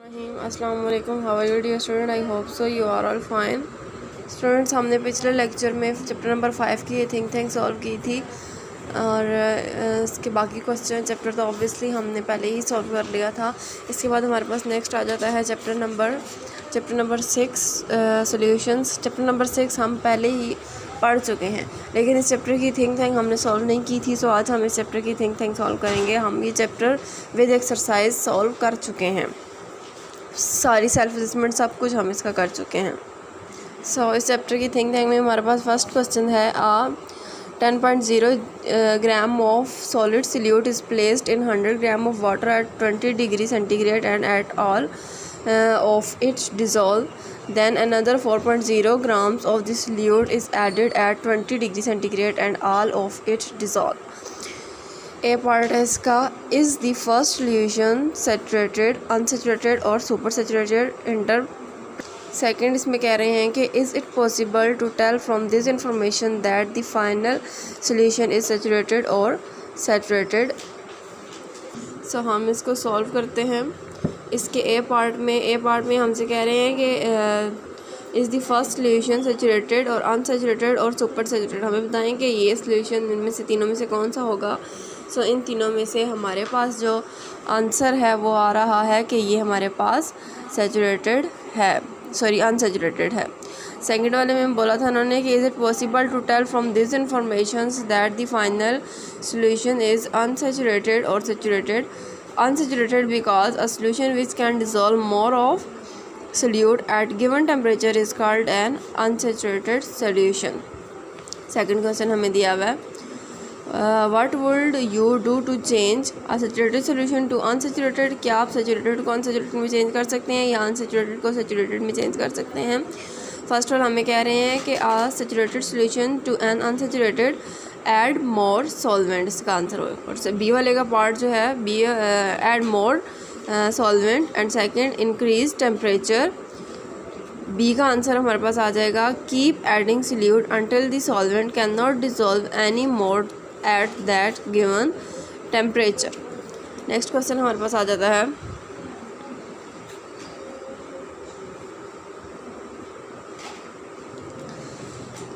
अस्सलाम वालेकुम, how are you dear student? I hope so you are all fine. Students, हमने पिछले lecture में चैप्टर नंबर 5 की थिंक टैंक सॉल्व की थी और इसके बाकी क्वेश्चन चैप्टर तो ऑब्वियसली हमने पहले ही सॉल्व कर लिया था। इसके बाद हमारे पास नेक्स्ट आ जाता है chapter number 6 solutions. Chapter number 6 हम पहले ही पढ़ चुके हैं, लेकिन इस चैप्टर की थिंक टैंक हमने सॉल्व नहीं की थी। सो आज हम इस चैप्टर की थिंक टैंक सॉल्व करेंगे। हम ये चैप्टर विद एक्सरसाइज सॉल्व कर चुके हैं, सारी सेल्फ असेसमेंट सब कुछ हम इसका कर चुके हैं। सो इस चैप्टर की थिंक टैंक में हमारे पास फर्स्ट क्वेश्चन है 10.0 gram of solid solute is placed in 100 gram of water at 20 degree centigrade and at all of it dissolve, then another 4.0 grams of the solute is added at 20 degree centigrade and all of it dissolve. A part है इसका, is the first solution saturated, unsaturated और super saturated inter. Second इसमें कह रहे हैं कि is it possible to tell from this information that the final solution is saturated और saturated. So हम इसको सॉल्व करते हैं। इसके ए पार्ट में हमसे कह रहे हैं कि is the first solution saturated और अनसैचुरेटेड और सुपर सैचुरेटेड। हमें बताएं कि ये सॉल्यूशन इनमें से तीनों में से कौन सा होगा। सो इन तीनों में से हमारे पास जो आंसर है वो आ रहा है कि ये हमारे पास सैचुरेटेड है, सॉरी अनसैचुरेटेड है। सेकंड वाले में बोला था उन्होंने कि is it possible to tell from this information that the final solution is unsaturated और saturated. Unsaturated because a solution which can dissolve more of solute at given temperature is called an unsaturated solution. Second question हमें दिया हुआ है what would you do to change a saturated solution to unsaturated. क्या आप saturated को unsaturated में change कर सकते हैं या अनसैचुरेटेड को सैचुरेटेड में चेंज कर सकते हैं। फर्स्ट ऑफ ऑल हमें कह रहे हैं कि a saturated solution to an unsaturated add more solvent, इसका आंसर होगा। और बी वाले का पार्ट जो है B add more solvent and second increase temperature. B का आंसर हमारे पास आ जाएगा keep adding solute until the solvent can not dissolve any more at that given temperature. Next question हमारे पास आ जाता है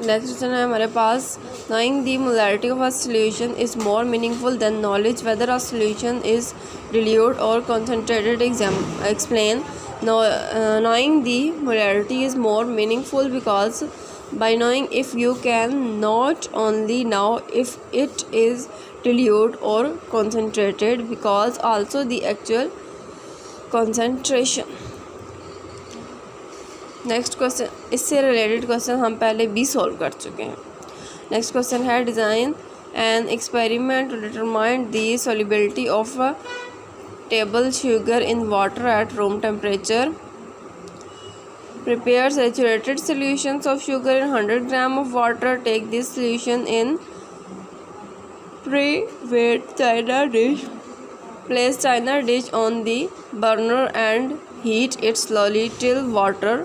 नेक्स्ट क्वेश्चन है हमारे पास knowing the molarity of a solution is more meaningful than knowledge whether a solution is dilute or concentrated. Explain. Knowing the molarity is more meaningful because by knowing if you can not only know if it is dilute or concentrated because also the actual concentration. Next question, इससे related question हम पहले भी solve कर चुके हैं। Next question है design an experiment to determine the solubility of table sugar in water at room temperature. Prepare saturated solutions of sugar in 100 gram of water. Take this solution in pre weight china dish. Place china dish on the burner and heat it slowly till water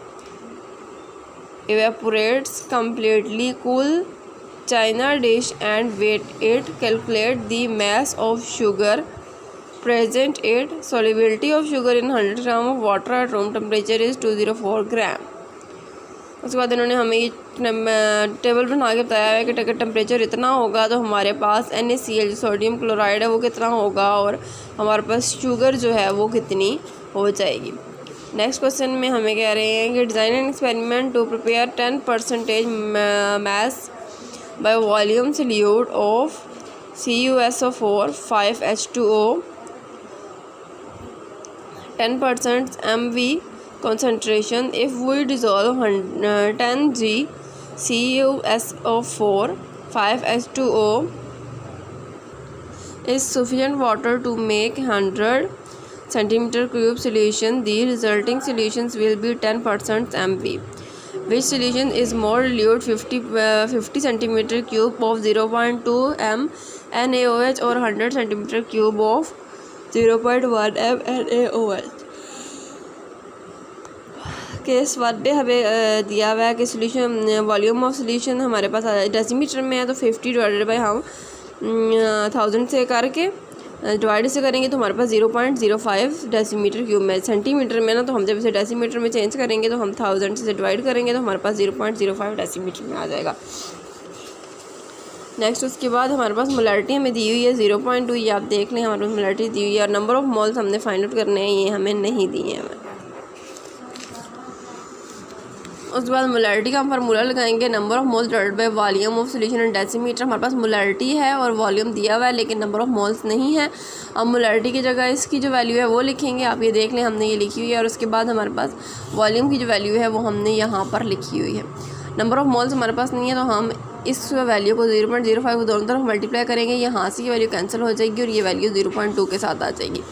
evaporates completely. Cool china dish and weight it. Calculate the mass of sugar present. It solubility of sugar in 100 gram of water at room temperature is 204 gram. उसके बाद इन्होंने हमें ये table बना के बताया है कि अगर टेम्परेचर इतना होगा तो हमारे पास NaCl जो सोडियम क्लोराइड है वो कितना होगा और हमारे पास शुगर जो है वो कितनी हो जाएगी। नेक्स्ट क्वेश्चन में हमें कह रहे हैं कि design an experiment to prepare 10% mass by volume solute of CuSO4 5H2O 10% MV concentration. If we dissolve 10 g CuSO4 5H2O is sufficient water to make 100 centimeter cube solution. The resulting solutions will be 10% MV. Which solution is more dilute, 50 centimeter cube of 0.2 m NaOH or 100 centimeter cube of 0.1 m NaOH। Case वादे हमें दिया हुआ है कि solution volume of solution हमारे पास decimetre में है तो 50 डिवाइडेड बाई हम 1000 से करके डिवाइड से करेंगे तो हमारे पास 0.05 डेसीमीटर क्यूब में, सेंटीमीटर में ना, तो हम जब इसे डेसीमीटर में चेंज करेंगे तो हम 1000 से डिवाइड करेंगे तो हमारे पास 0.05 डेसीमीटर में आ जाएगा। नेक्स्ट उसके बाद हमारे पास मोलैरिटी हमें दी हुई है 0.2, ये आप देख लें हमारे पास मोलैरिटी दी हुई है, और नंबर ऑफ़ मोल्स हमने फाइंड आउट करने हैं, ये हमें नहीं दिए हैं हमें। उसके बाद मोलैरिटी का हम फार्मूला लगाएंगे, number of moles divided by volume of solution in decimetre. हमारे पास मोलैरिटी है और वॉल्यूम दिया हुआ है लेकिन नंबर ऑफ मोल्स नहीं है। अब मोलैरिटी की जगह इसकी जो वैल्यू है वो लिखेंगे, आप ये देख लें हमने ये लिखी हुई है, और उसके बाद हमारे पास वॉल्यूम की जो वैल्यू है वो हमने यहाँ पर लिखी हुई है। नंबर ऑफ मोल्स हमारे पास नहीं है तो हम इस वैल्यू को 0.05 दोनों तरफ मल्टीप्लाई करेंगे, यहाँ से ये वैल्यू कैंसिल हो जाएगी और ये वैल्यू 0.2 के साथ आ जाएगी।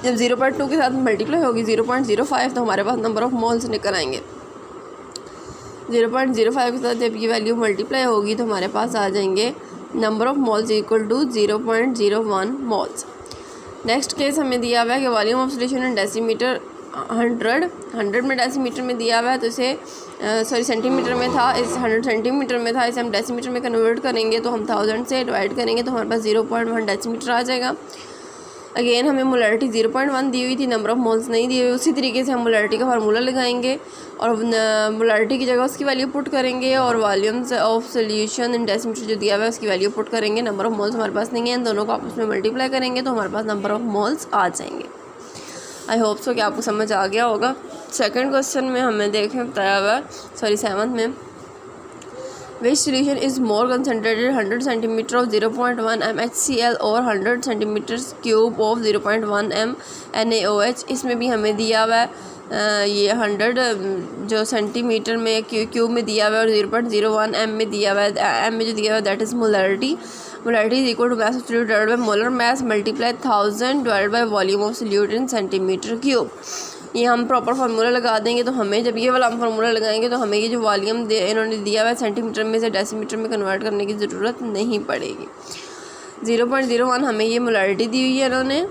जब 0.2 के साथ मल्टीप्लाई होगी 0.05 तो हमारे पास नंबर ऑफ मोल्स निकल आएंगे। 0.05 के साथ जब ये वैल्यू मल्टीप्लाई होगी तो हमारे पास आ जाएंगे number of moles equal to 0.01 moles. Next case हमें दिया हुआ है कि volume of solution in decimetre 100 में डेसीमीटर में दिया हुआ है, तो इसे सेंटीमीटर में था, इस 100 सेंटीमीटर में था, इसे हम डेसीमीटर में कन्वर्ट करेंगे तो हम 1000 से डिवाइड करेंगे तो हमारे पास 0.1 डेसीमीटर आ जाएगा। अगेन हमें मोलैरिटी 0.1 दी हुई थी, नंबर ऑफ मोल्स नहीं दी हुई, उसी तरीके से हम मोलैरिटी का फार्मूला लगाएंगे और मोलैरिटी की जगह उसकी वैल्यू पुट करेंगे और volumes of solution in decimetre जो दिया हुआ है उसकी वैल्यू पुट करेंगे। नंबर ऑफ मोल्स हमारे पास नहीं है, इन दोनों को आपस में मल्टीप्लाई करेंगे तो हमारे पास नंबर ऑफ मोल्स आ जाएंगे। आई होप सो कि आपको समझ आ गया होगा। सेकंड क्वेश्चन में हमें देखें बताया हुआ है, 7th में, which solution is more concentrated 100 centimetre of 0.1 m HCl और 100 centimetre cube of 0.1 m NaOH। इसमें भी हमें दिया हुआ है ये 100 जो सेंटीमीटर में क्यूब में दिया हुआ है और 0.01 m में दिया हुआ है, m में जो दिया हुआ है that is molarity. Molarity is equal to mass of solute divided by molar mass multiply 1000 divided by volume of solute in centimetre cube. ये हम प्रॉपर फार्मूला लगा देंगे तो हमें, जब ये वाला हम फार्मूला लगाएंगे तो हमें ये जो वॉल्यूम इन्होंने दिया हुआ है सेंटीमीटर में से डेसीमीटर में कन्वर्ट करने की ज़रूरत नहीं पड़ेगी। 0.01 हमें ये मोलैरिटी दी हुई है इन्होंने।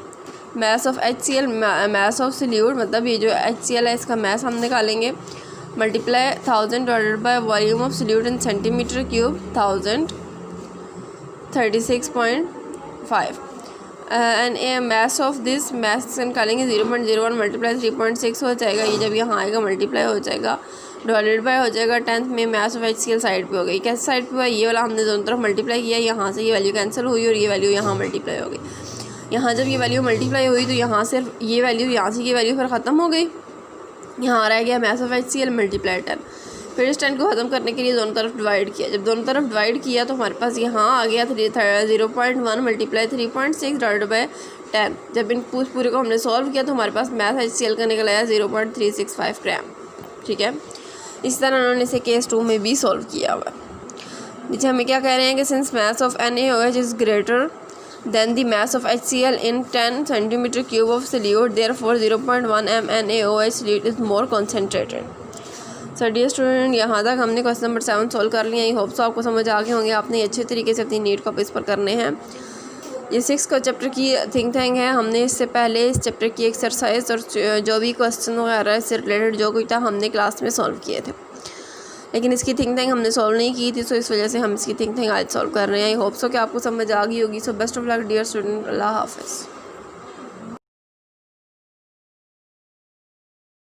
Mass of HCl, mass of solute, मतलब ये जो HCl है इसका मास हम निकालेंगे, multiply 1000 divided by volume of solute in centimetre cube 1000, 36.5 and a mass of this, mass निकालेंगे 0.01 मल्टीप्लाई 3.6 हो जाएगा, ये जब यहाँ आएगा मल्टीप्लाई हो जाएगा, डिवाइडेड बाय हो जाएगा 10th में मास ऑफ HCl साइड पे हो गई। कैसे साइड पे हुआ, ये वाला हमने दोनों तरफ मल्टीप्लाई किया, यहाँ से ये वैल्यू कैंसिल हुई और ये वैल्यू यहाँ मल्टीप्लाई हो गई। यहाँ जब ये वैल्यू मल्टीप्लाई हुई तो यहाँ सिर्फ ये वैल्यू, यहाँ से ये वैल्यू फिर ख़त्म हो गई, यहाँ रह गया मास ऑफ HCl मल्टीप्लाई 10। फिर इस 10 को ख़त्म करने के लिए दोनों तरफ डिवाइड किया, जब दोनों तरफ डिवाइड किया तो हमारे पास यहाँ आ गया 0.1 मल्टीप्लाई 3.6 डिवाइड बाय 10। जब इन पूरे को हमने सॉल्व किया तो हमारे पास मास HCl का निकल आया 0.365 ग्राम। ठीक है, इस तरह उन्होंने इसे केस 2 में भी सॉल्व किया हुआ। नीचे हमें क्या कह रहे हैं कि since mass of NaOH is greater than the mass of HCl in 10 centimetre cube of solute, therefore 0.1 m NaOH solute is more concentrated. So dear student, यहाँ तक हमने क्वेश्चन नंबर 7 सॉल्व कर लिया। आई होप सो आपको समझ आ गए होंगे, आपने अच्छे तरीके से अपनी नीट कॉपीज पर करने हैं। ये 6 का चैप्टर की थिंक टैंक है। हमने इससे पहले इस चैप्टर की एक्सरसाइज और जो भी क्वेश्चन वगैरह इससे रिलेटेड जो कुछ था हमने क्लास में सॉल्व किए थे, लेकिन इसकी थिंक टैंक हमने सॉल्व नहीं की थी, सो इस वजह से हम इसकी थिंक टैंक आज सॉल्व कर रहे हैं। आई होप सो कि आपको समझ आ गई होगी। So best of luck dear student, अल्लाह हाफ़िज़।